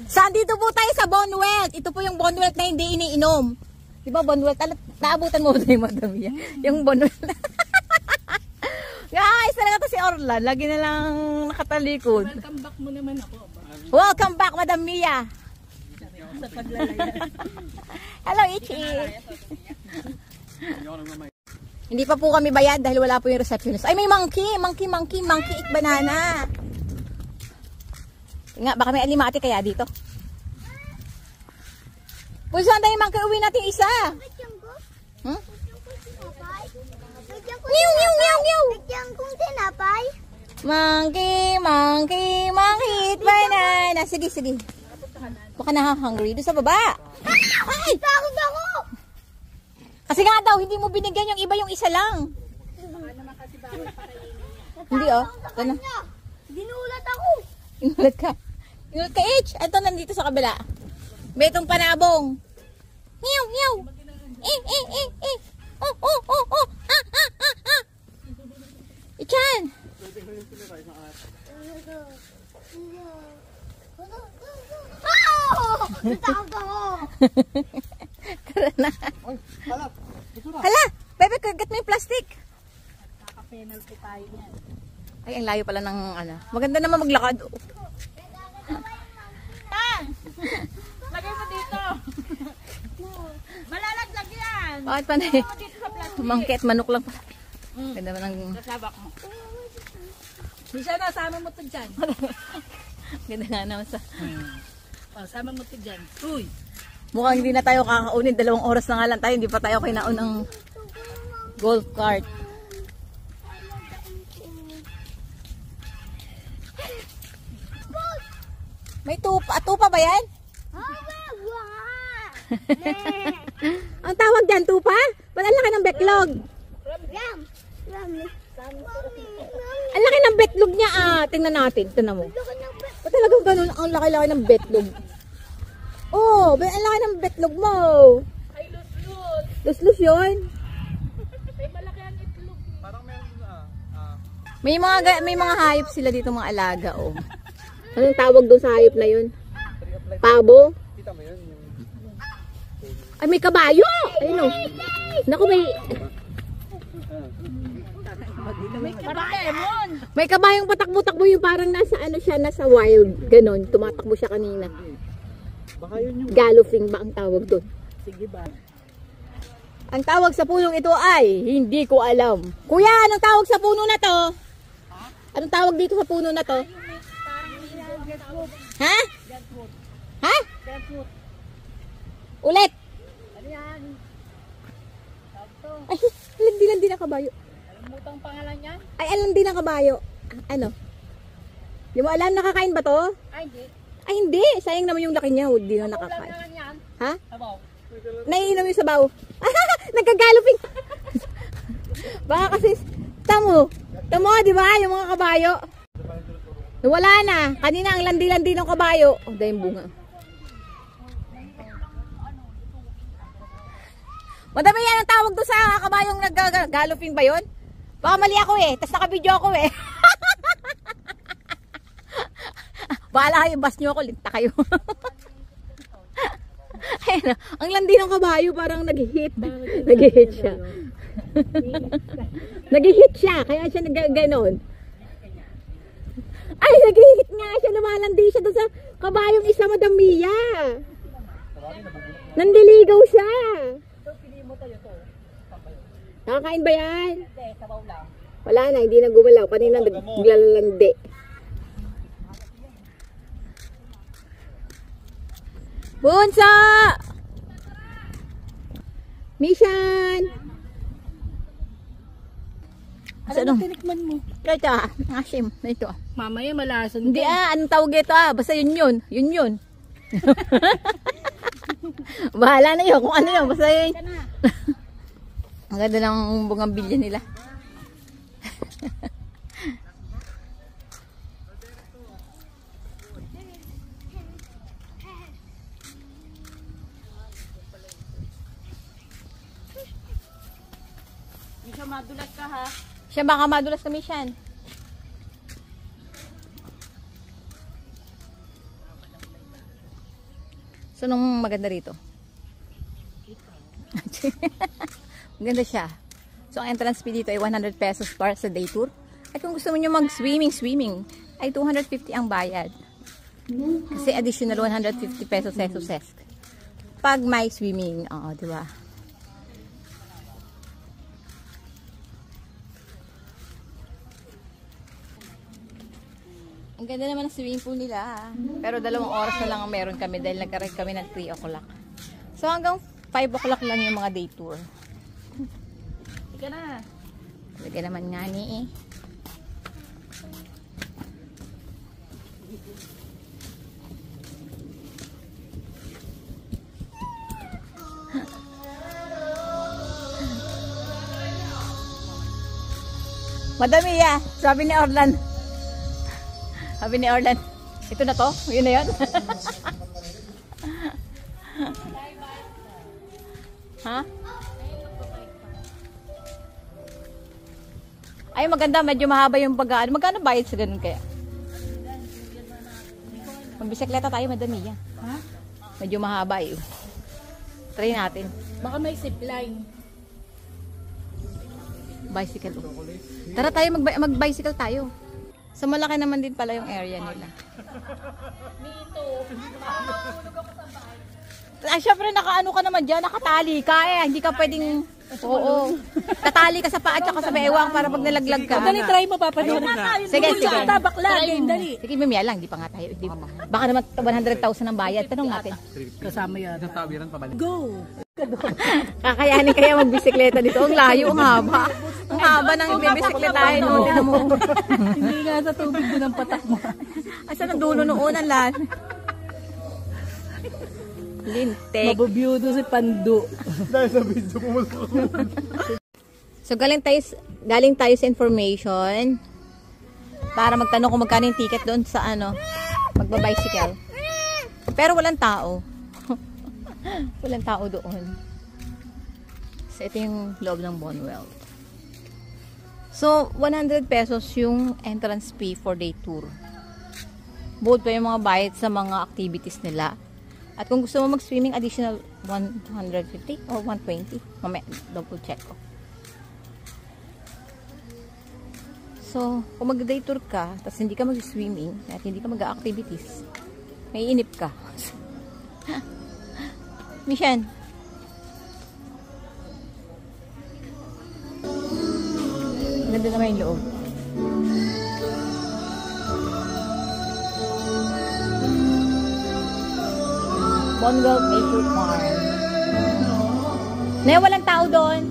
Saan dito po tayo sa Bonwelt? Ito po yung Bonwelt na hindi iniinom. Di ba Bonwelt? Naabutan mo ba yung Madam Mia? Yung Bonwelt. Guys, talaga to si Orlan. Lagi na lang nakatalikod. Welcome back mo naman ako. Welcome back, Madam Mia. Sa paglalaya. Hello, Ichi. Hindi pa po kami bayad dahil wala po yung receptionist. Ay, may monkey eat banana. Nga, baka may alimati kaya dito. Pwede saan tayo monkey, uwi natin isa. Hmm? Meow, meow, meow, meow. Monkey eat banana. Sige. Baka nakaka-hungry. Doon sa baba. Ay! Takot ako! Kasi nga daw, hindi mo binigyan yung iba, yung isa lang. Hindi oh. Ano? Ginulat ako. Ginulat ka. Ginulat ka, H. Ito, nandito sa kabila. May itong panabong. Meow, meow. Eh. Oh. Ah. Ichan. Takot ako. Tara na. Hala, bebe, kagat mo yung plastic. Naka-penalty tayo yan. Ay, ang layo pala ng ano. Maganda naman maglakad. Lagay mo dito. Malalaglag yan. Bakit pa na eh? Mangket, manok lang pala. Ganda ba ng... Kasabak mo. Bisa na, sama mo to dyan. Ganda nga naman sa... Sama mo to dyan. Uy. Mukhang hindi na tayo kakaunin. 2 oras na nga lang tayo. Hindi pa tayo kinaon ng golf cart. May tupa. Tupa ba yan? Ang tawag dyan, tupa? Ba't ang laki ng betlog? Ang laki ng betlog niya ah. Tingnan natin. Tingnan mo. Ba't talagang ganun ang laki-laki ng betlog? Oh, ba't ang laki ng betlog mo? Ay, lut-lut. Luslus yun. Ay, malaki ang itlog. Parang May mga hayop sila dito, mga alaga oh. Anong tawag doon sa hayop na yun? Pabo? Kita mo yun? Ay, may kabayo! Ayun oh. Naku, may kabayon. may kabayong patakbo-takbo yung parang nasa ano siya, nasa wild. Ganon, tumatakbo siya kanina. Baka yun yung... Galloping ba ang tawag doon? Sige ba? Ang tawag sa punong ito ay, hindi ko alam. Kuya, anong tawag sa puno na to? Anong tawag dito sa puno na to? Ha? Ha? Ulit. Ano yan? Ay, landi na kabayo. Alamutang pangalan yan? Ay, landi na kabayo. Ano? Di mo alam, nakakain ba to? Ay, hindi. Ay, hindi. Sayang naman yung laki niya. Hindi na Ulam nakakain. naman yan. Ha? Sabaw. Naiinom yung sabaw. Nagkagaloping. Baka kasi, tamo, di ba? Yung mga kabayo. Wala na. Kanina ang landi-landi ng kabayo. Oh, dahil yung bunga. Madami yan ang tawag doon sa kabayong naggaloping ba yun? Baka mali ako eh. Tapos naka-video ako eh. Bahala kayo, bas nyo ako. Linta kayo. Ayun, ang landi ng kabayo parang nag-hit. Nag-hit siya. Nag-hit siya. Kaya siya nag-ganon. Ay, nag-hit nga siya. Lumalandi siya doon sa kabayong isa, Madam Mia. Nandiligaw siya. Nakakain ba yan? Hindi, sabaw lang. Wala na, hindi na gumalaw. Kanina naglalandi. Bunso! Mission! Ano tinikman mo? Ito ah, asim. Ito ah. Mamaya malasan. Hindi anong tawag ito ah. Basta yun. Yun. Bahala na yun. Kung ano yun, basta yun. Ang ganda ng bungambilya nila. Siya madulas ka ha. Siya baka madulas kami siyan. So, nung maganda rito? Maganda siya. So, ang entrance fee dito ay 100 pesos para sa day tour. At kung gusto mo nyo mag-swimming, ay 250 ang bayad. Kasi additional 150 pesos sesk. Pag may swimming, oo, diba? Ang ganda naman ng swimming pool nila. Pero 2 oras na lang ang meron kami dahil nag-arrive kami ng 3 o'clock. So hanggang 5 o'clock lang yung mga day tour. Ika na. Talaga naman nga ni eh. Madami ya. Sabi ni Orlan. Sabi ni Orlan. Ito na to? Yun na yun? Ha? Ay maganda. Medyo mahaba yung pag-aan. Magkano bayad sa ganun kaya? Magbisikleta tayo. Madami yan. Ha? Medyo mahaba eh. Try natin. Baka may zipline. Bicycle. Tara tayo mag-bicycle tayo. So malaki naman din pala yung area nila. Dito. Syempre nakaano ka naman dyan, nakatali ka eh. Hindi ka pwedeng, oo. Tatali ka sa paa at saka sa bewang para pag nalaglag ka. Dali, try mo papanood. Sige, sige. Bakla, game, dali. Sige, mamaya lang, di pa nga tayo. Baka naman 100,000 ang bayad. Tanong natin. Kasama yan. Natawiran pa balik. Go! Kakayanin kaya magbisikleta dito. Ang layo, ang haba. Ang haba ng bibisikletahin mo. Tignan mo. Hindi nga sa tubig din ang patak mo. Asa ng dulo noon ang lan? Lintek. Mabubyudo si Pandu. Dahil sa video ko mo. So galing tayo sa information para magtanong kung magkano yung ticket doon sa ano, magba-bicycle. Pero walang tao. Walang tao doon. So ito yung loob ng Bonwell. So 100 pesos yung entrance fee for day tour. Buod pa yung mga bayad sa mga activities nila. At kung gusto mo mag-swimming, additional 150 or 120. Mamaya, double check ko. So, kung mag-day tour ka, tapos hindi ka mag-swimming, at hindi ka mag-activities, may inip ka. Mission. Ganda naman yung loob. Bonwell Nature Farm. Walang tao doon.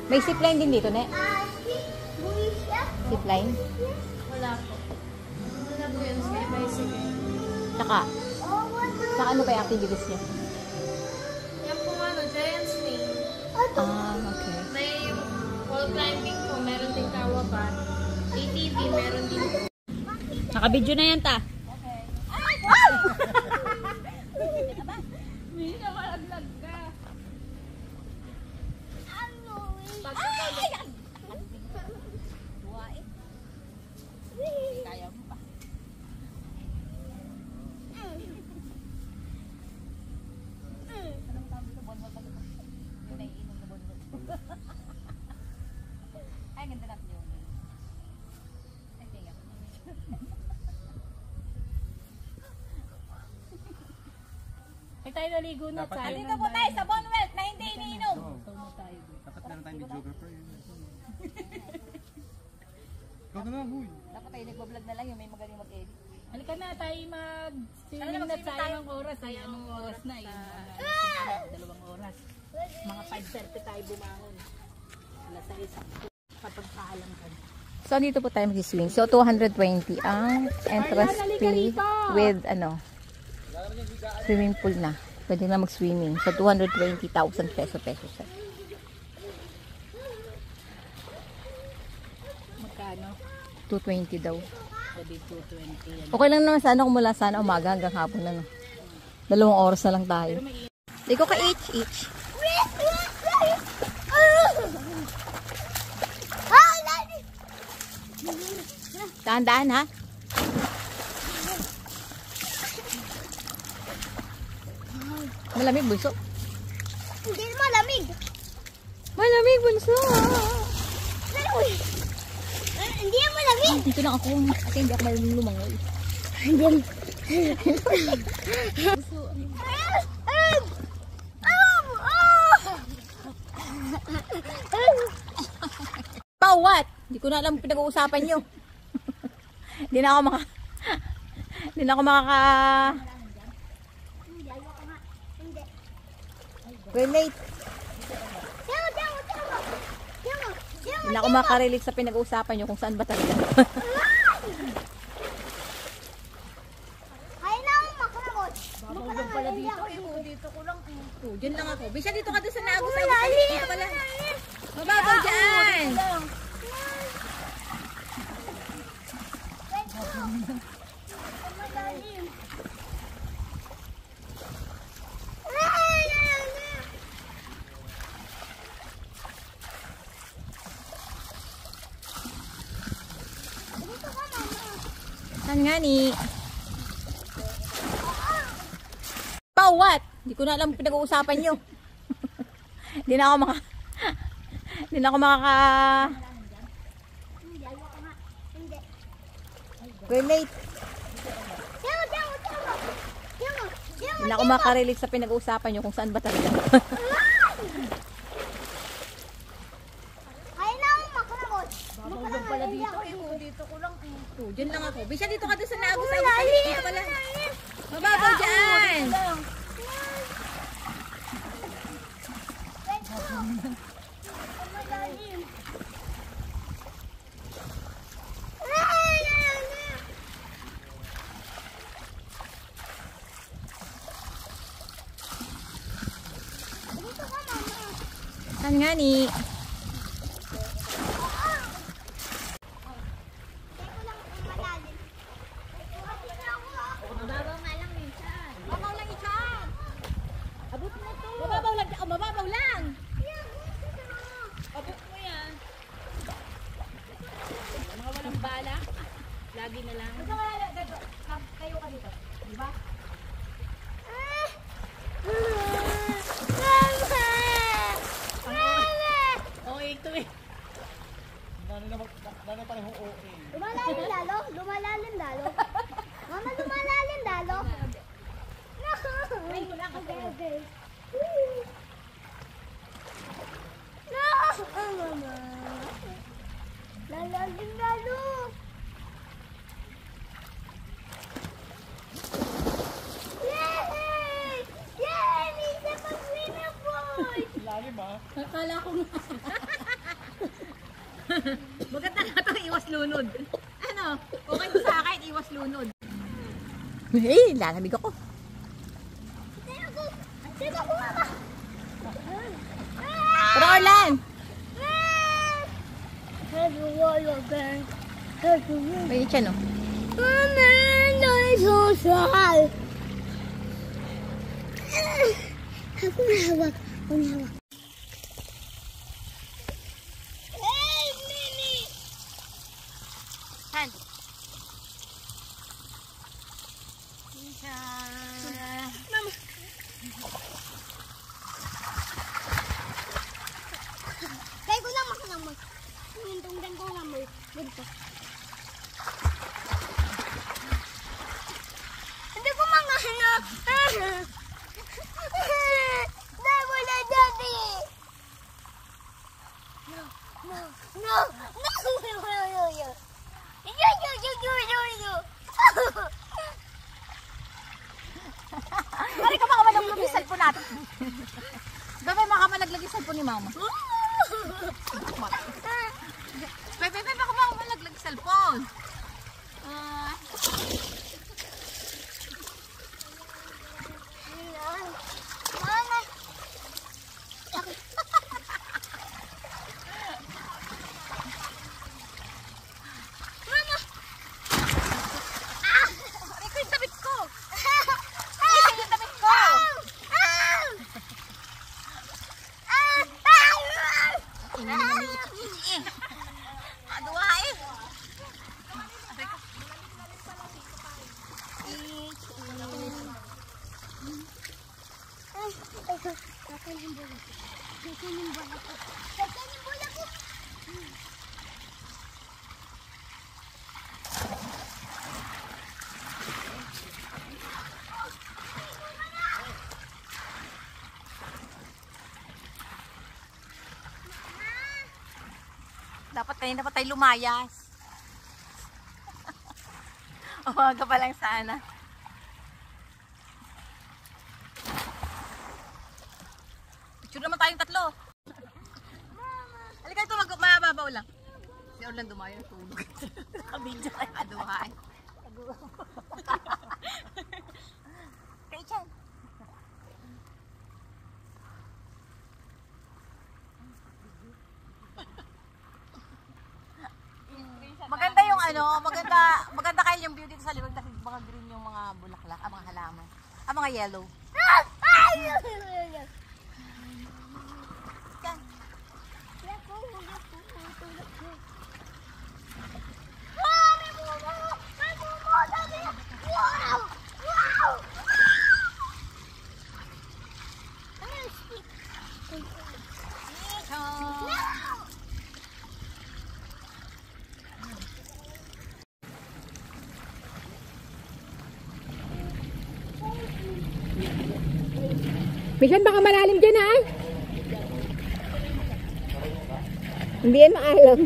May zipline din dito, ne? Zipline? Wala po. Wala po yun sa bicycle. Saka ano pa yung activities niya? Yan po giant swing. Okay. May wall climbing po, meron din kawaban. ATV, meron din po. Naka-video na yan, ta. May nakalaglag ka. Kaya mo pa. Ay, ganda natin yun. Ay, kaya. Ay tayo naligo na. Dito po tayo sa Bonwell na hindi iniinom. Dapat meron tayong videographer yun. Ikaw na lang, huy. Dapat tayo nagbablog na lang yung may magaling mag-edit. Halika na tayo mag-swimming na sayang oras. Ay, anong oras na? 2 oras. Mga 5:30 tayo bumangon. Alas 6 kapag paalam ka. So, dito po tayo mag-swing. So, 220 ang entrance fee with, swimming pool na. Pwede na mag-swimming. So, 220,000 pesos. Magkano? 220 daw. Pwede 220 yan. Okay lang naman sana kung mula sana umaga hanggang hapon na. 2 oras na lang tayo. Liko ka each. Dahan-dahan ha. Malamig bunso. Hindi malamig. Malamig bunso. Hindi yan malamig. Dito lang ako kasi hindi ako marunong lumangoy. What? Hindi ko na alam pinag-uusapan nyo. Hindi na ako relate. Hindi na ako makarelate sa pinag-uusapan nyo kung saan ba talaga. Kaya na akong makarabot. Babawag pala dito. Dito ko lang. Diyan lang ako. Bisa dito ka doon sa naagos. Dito pala. Mababaw dyan. Saan nga ni? What? Hindi ko na alam pinag-uusapan nyo. Hindi na ako relate. Hindi na ako makarelate sa pinag-uusapan nyo kung saan ba talaga. Kaya na akong makarabot. Babawag pala dito. Dito ko lang. Diyan lang ako. Bisa dito ka doon sa naagos. Dito pala. Mababaw dyan. Saan nga ni? Mababaw lang ikan. Abot mo to. Mababaw lang. Oh, mababaw lang. Abot mo yan. Mga walang bala. Lagi na lang. Kayo ka dito. Diba? Oo, ito eh. Dano pa rin yung OA. Lumalalim lalo. Lumalalim lalo. Mama, lumalalim lalo. No. Ay, wala ka. Okay. No. Mama. Lalalim lalo. Yay! Yay! May isa pang swimming pool! Lalim ah. Akala ko nga. Maganda na ito, iwas lunod. Ano? Okay sa akin, iwas lunod. Eh, lalamig ako. Sino ko mama? Tara, Orlan! May tiyan, no? Mama, no, social. Ako na hawak. Ako na hawak. Hey, Mimi! Han. Mama. Kaya ko lang makalamoy. Tunggan ko lang mo. Dito. Hindi ko mga ano. Wala daddy. No. Pari ka baka malaglag yung cellphone natin. Bebe, baka malaglag yung cellphone ni mama. Bebe, baka malaglag yung cellphone. Mama. Ito yung damit ko. Ito yung damit ko. Tingnan mo. Dapat kanina pa tayo lumayas. Umaga pa lang sana. Picture naman tayong tatlo. Halika ito, mababaw lang. Si Orlando Mayo, tulog. Nakabidyo kayo, aduhay. Kay Chan. Maganda yung maganda kayo yung view dito sa likod kasi mga green yung mga bulaklak, mga halaman. Mga yellow. Yan. Mission, baka malalim dyan ha. Hindi yan maalam.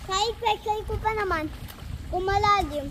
Kahit ko pa naman. Kung malalim.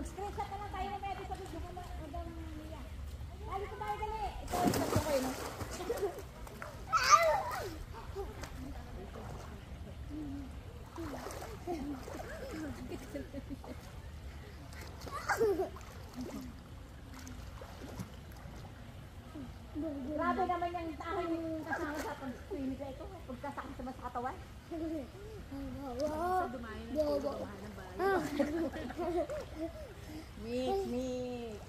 Mag-screenshot na lang tayo na pwede sa video ko hanggang niya. Dali ko tayo dali. Ito yung tatlo ko yun. Grabe naman yung aking kasama sa pag-screen ko. Ito, pagkasakit sa mas katawan. Mik.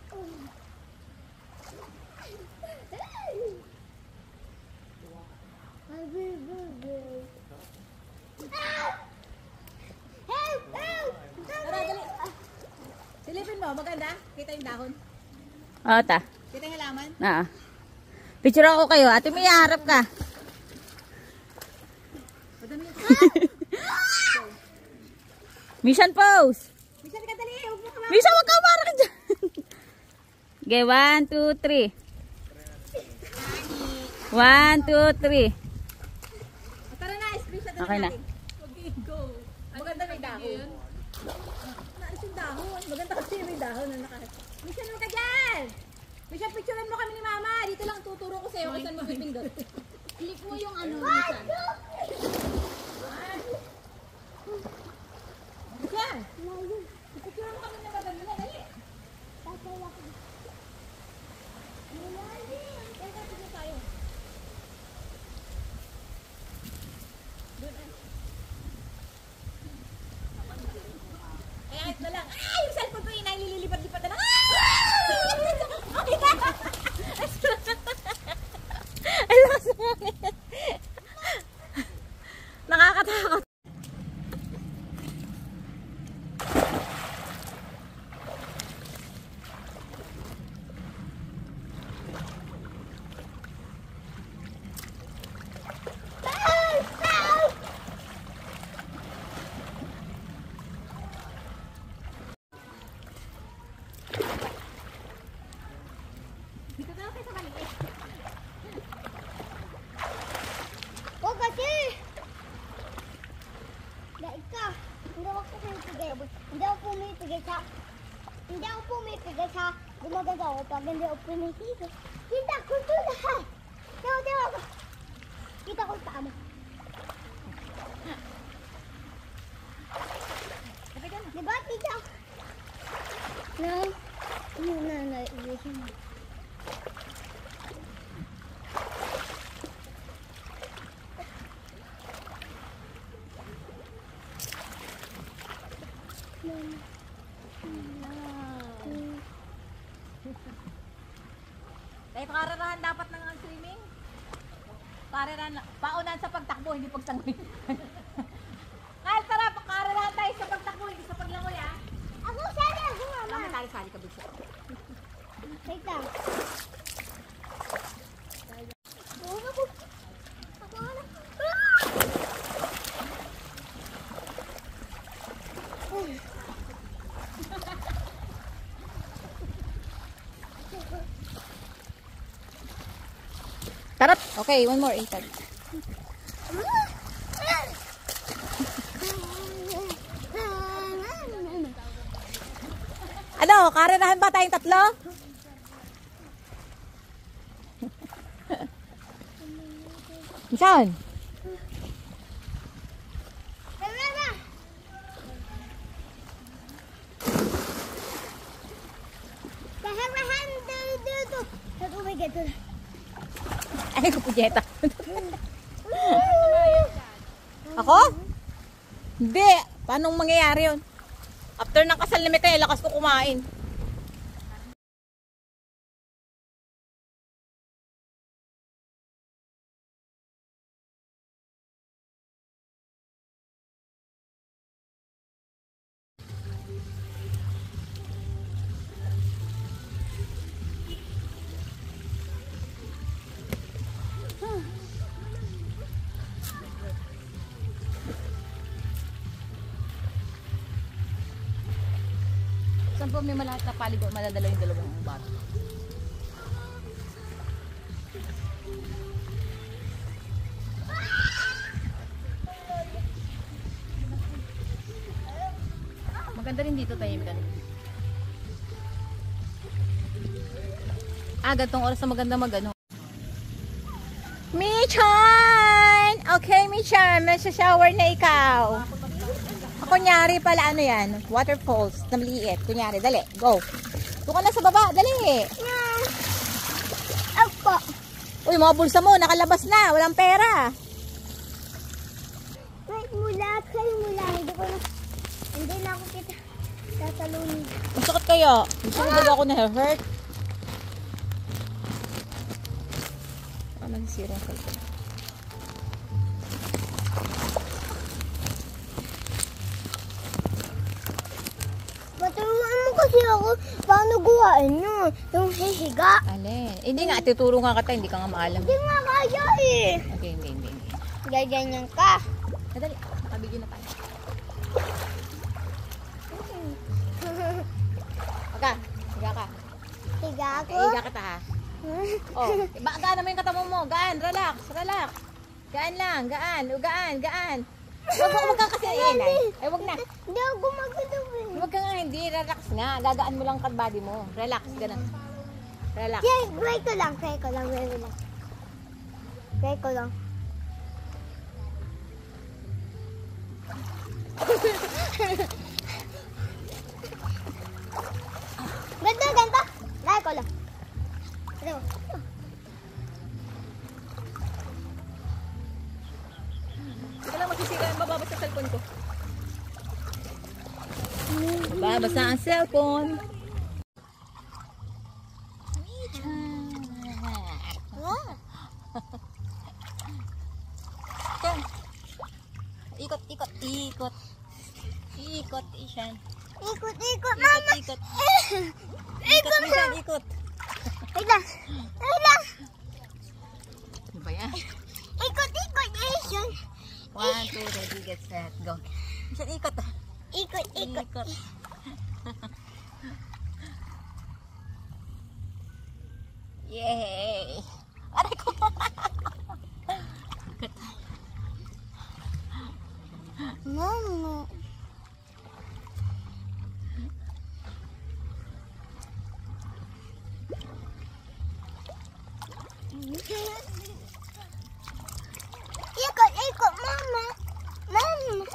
Tara, dali. Silipin mo, maganda? Kita yung dahon? Oo, ta. Kita yung halaman? Picture ako kayo. Ate Mia, harap ka. Mission pose. Mission ka dali. Huwag mo ka Mission, wag ka umarang dyan. Okay, 1, 2, 3. 1, 2, 3. Tara na, screenshot na Okay na. natin. Okay, go. Maganda may dahon. Naalis yung dahon. Maganda kasi may dahon na naka... Mission mo ka dyan! Mission, picturean mo kami ni Mama. Dito lang tuturo ko sa'yo kung saan mo pipindot. Click mo yung ano, Mission. Mission! Picturean mo kami ni Mama. Dali. Ay, ayos na lang. Ay, yung cellphone ko inay, lilipad-lipad na lang. Ay! pumipigil sa... Hindi ako pumipigil sa... Gumaganda ako pag hindi ako pumipigil. Kita ko ito lahat. Tiyo. Kita ko sa ano. Diba, tita? Na. Dahil kararahan dapat ng swimming. Paunan sa pagtakbo, hindi pagsangwin. Kahit tara, kararahan tayo sa pagtakbo, hindi sa paglangoy ha. Ako sali ako, mama. Tama tayo, sali ka bisa. Wait lang. Tarap! Okay, one more, Ethan. Ano, karerahan ba tayong tatlo? Saan? Ay, kupujeta. Ako? Hindi. Paano mangyayari yun? After ng kasal na metay, lakas ko kumain. Saan po may malahat na paligo, maladala yung dalawang bata? Maganda rin dito tayo. Gantong oras na maganda magano. Michan! Okay, Michan. Masya-shower na ikaw. Kunyari pala, ano yan? Waterfalls na maliit. Kunyari, dali. Go. Doon ka na sa baba. Dali. Ako. Uy, mga bulsa mo. Nakalabas na. Walang pera. Wait, mula. Hindi na ako kita sasalunin. Masakit kayo. Gusto ko baga ako na-hurt. Nasisira ang cellphone. Maturuan mo kasi ako paano gawain yun. Yung hihiga. Alin? Hindi nga, tuturo nga kita. Hindi ka nga maalam. Hindi nga kaya eh. Okay, hindi. Gaganyan ka. Madali. Nakabigyan na tayo. Aga. Higa ka. Higa ako. Okay, higa kita ha. Oh, gaan naman yung katamo mo. Gaan, relax. Gaan lang, gaan. Huwag ka kasi inay. Ay, huwag na. Hindi ako gumagalaw eh. Huwag ka nga, hindi. Relax nga. Gagaan mo lang ang body mo. Relax, ganun. Relax. Yeah, try ko lang. Ganto. Try ko lang. Ano? Hindi lang masisira. Bababas sa cellphone ko. Bababas na ang cellphone. Ikot, Ishan. Ikot, mama. Ikot. Ikot. Ikot. Wait lang. Ano ba yan? Ikot, Asian. 1, 2, ready, get set, go. Ishan, ikot. Ikot. Yay! Aray ko! Ikot. Mama. Ikot, mama. Mama.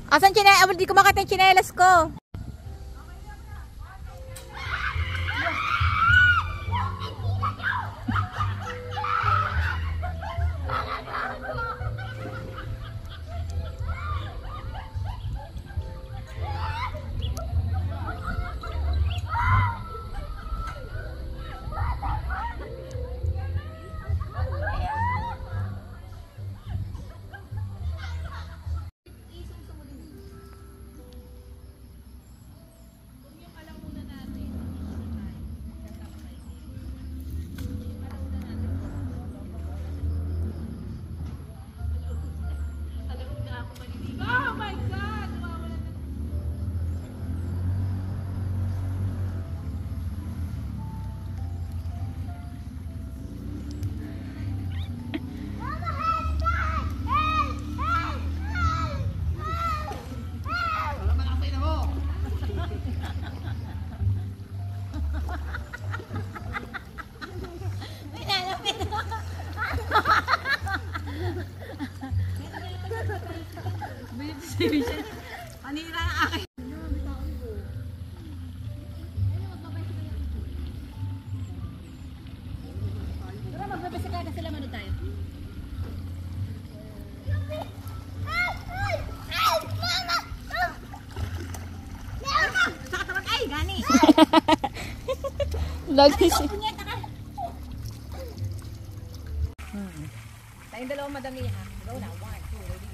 Asan chinelas? Hindi ko makita yung chinelas ko. Panira ang akin. Tara, magbabasagana sila, mano tayo. Saka tawag, ay, gani. Lagi si... Tayong dalawang madami ha. Go na, 1, 2, ready,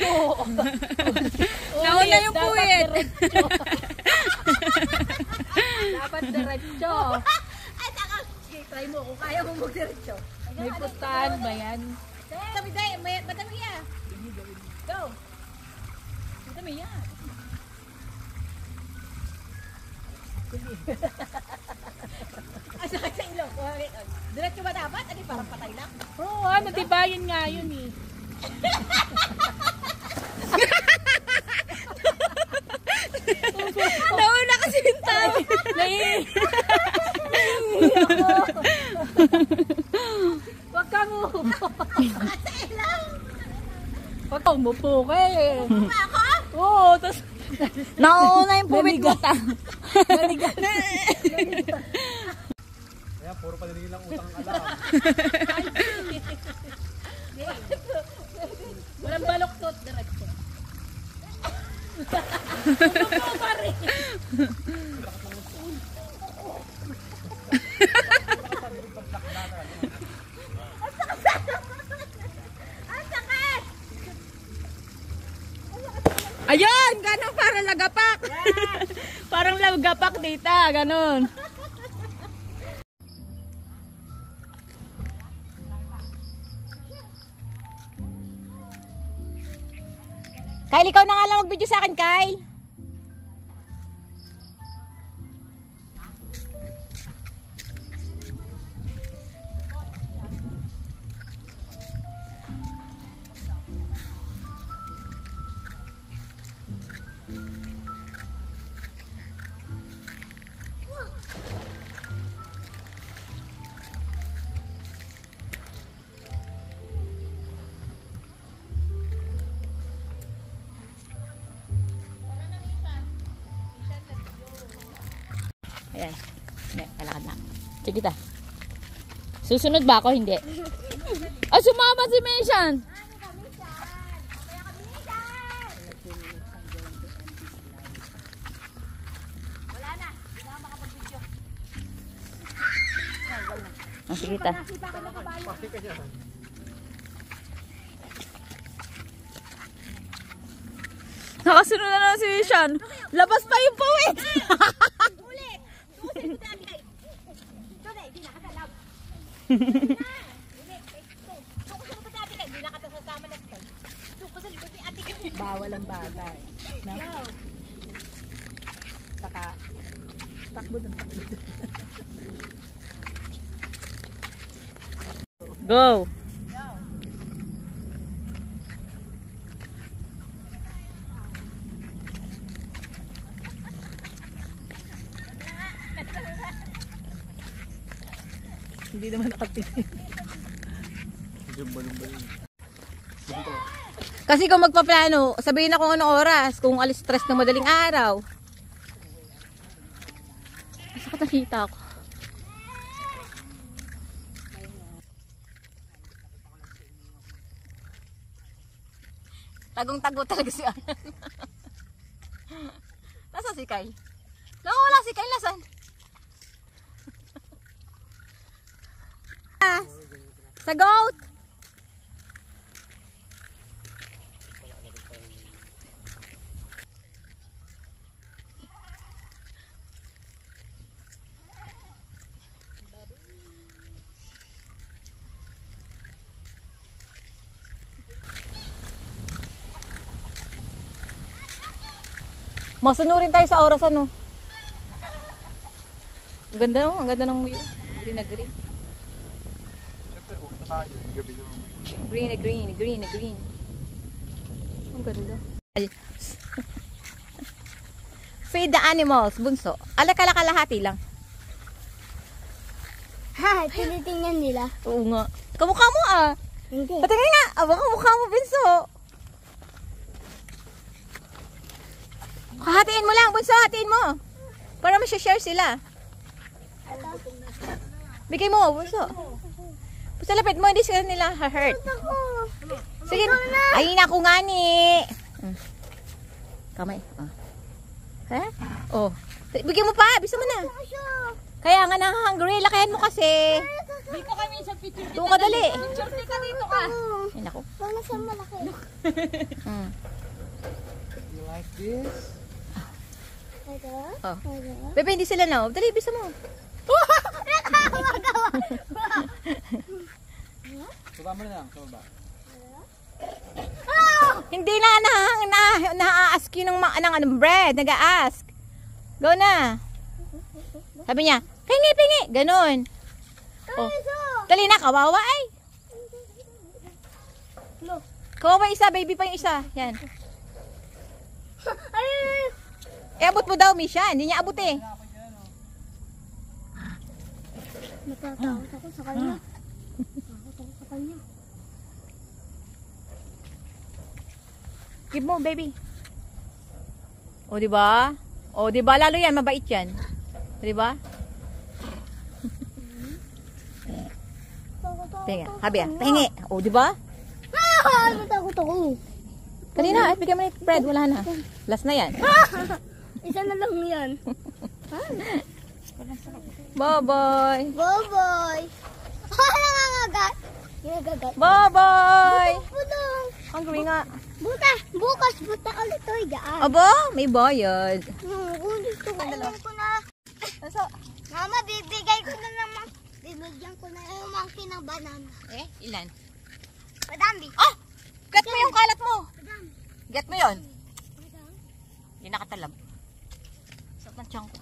go. Nauna yung puwit. Dapat diretso. Ay, saka. Sige, try mo kung kaya mo mag-diretso. May pustahan ba yan? Sabi tayo, madami yan. Go. Madami yan. Ay, sakit sa ilong. Diretso ba dapat? Ano, parang patay lang? Oo, natibayan nga yun eh. Nauna kasi yung tao. Huwag kang umupo. Sa ilaw. Huwag kang umupo ka eh. Umupo ako? Oo, tapos Nauna yung puwit mo ta. Kaya puro palinigin lang utang ang alam. walang baloktot, diretso. Umupo pa rin. Ayun! Ganon parang lagapak. Parang lagapak dito. Ganon. Kyle, ikaw na nga lang mag-video sa akin, Kyle. Ayan. Hindi, kalakad na. Sige ta. Susunod ba ako? Hindi. Ah, sumama si Mason. Ah, sige ta. Nakasunod na lang si Mason. Labas pa yung pawit. Bawal ang bagay. takbo doon. Go! Hindi naman nakatingin. Kasi kung magpaplano, sabihin na kung anong oras, kung alis stress ng madaling araw. Sakit nakita ako. Tagong-tago talaga si Anan. Nasaan si Kyle? Wala si Kyle, nasaan? Sa goat! Masunurin tayo sa oras ano. Ang ganda no? Ang ganda ng green na green. Green na green, green na green. Ang ganda. Feed the animals, bunso. Alak-alak-alahati lang. Ha, tinitingnan nila. Oo nga. Kamukha mo ah. Hindi. Patingin nga. Aba, kamukha mo, bunso. Hatiin mo lang, bunso. Hatiin mo. Para ma-share sila. Bigay mo, bunso. Bunso, lapit mo. Hindi sila nila hurt. Ako. Sige. Ay, naku nga ni. Kamay. Ha? Oh. Bigyan mo pa. Bisa mo na. Kaya nga na-hungry. Lakayan mo kasi. Dito kami sa picture. Tuwa ka dali. Picture ka dito ka. Ay, naku. Wala sa malaki. You like this? Ito? Oh. Ito? Bebe, hindi sila na. Dali, bisa mo. Baba mo na lang, sa baba. Hindi na-ask yun ng bread. Nag-a-ask. Go na. Sabi niya, pingi. Ganon. Oh. Dali na, kawawa ay. Kawawa isa, baby pa yung isa. Yan. Abot mo daw, Misha. Hindi niya abot eh. Natatakot ako sa kanya. Natatakot ako sa kanya. Give mo, baby. O, diba? O, diba? Lalo yan, mabait yan. O, diba? Tinga, habi ah. Tingi. O, diba? Natakot ako. Kanina, at bigyan mo ng bread. Wala na. Last na yan. Isa na lang yan. Bye-bye. Bye-bye. Nangangagat. Nangangagat. Bye-bye. Pudong. Hungry nga. Bukas buta ulit ito. Gaan. Aba, may bayad. Gusto ko. Alam ko na. Aso? Mama, bibigay ko na naman. Bibigyan ko na yung monkey ng banana. Eh, ilan? Madami. Ah! Get mo yung kalat mo. Madami. Get mo yon. Madami. Hindi nakatalab. Sakit ng tiyan ko.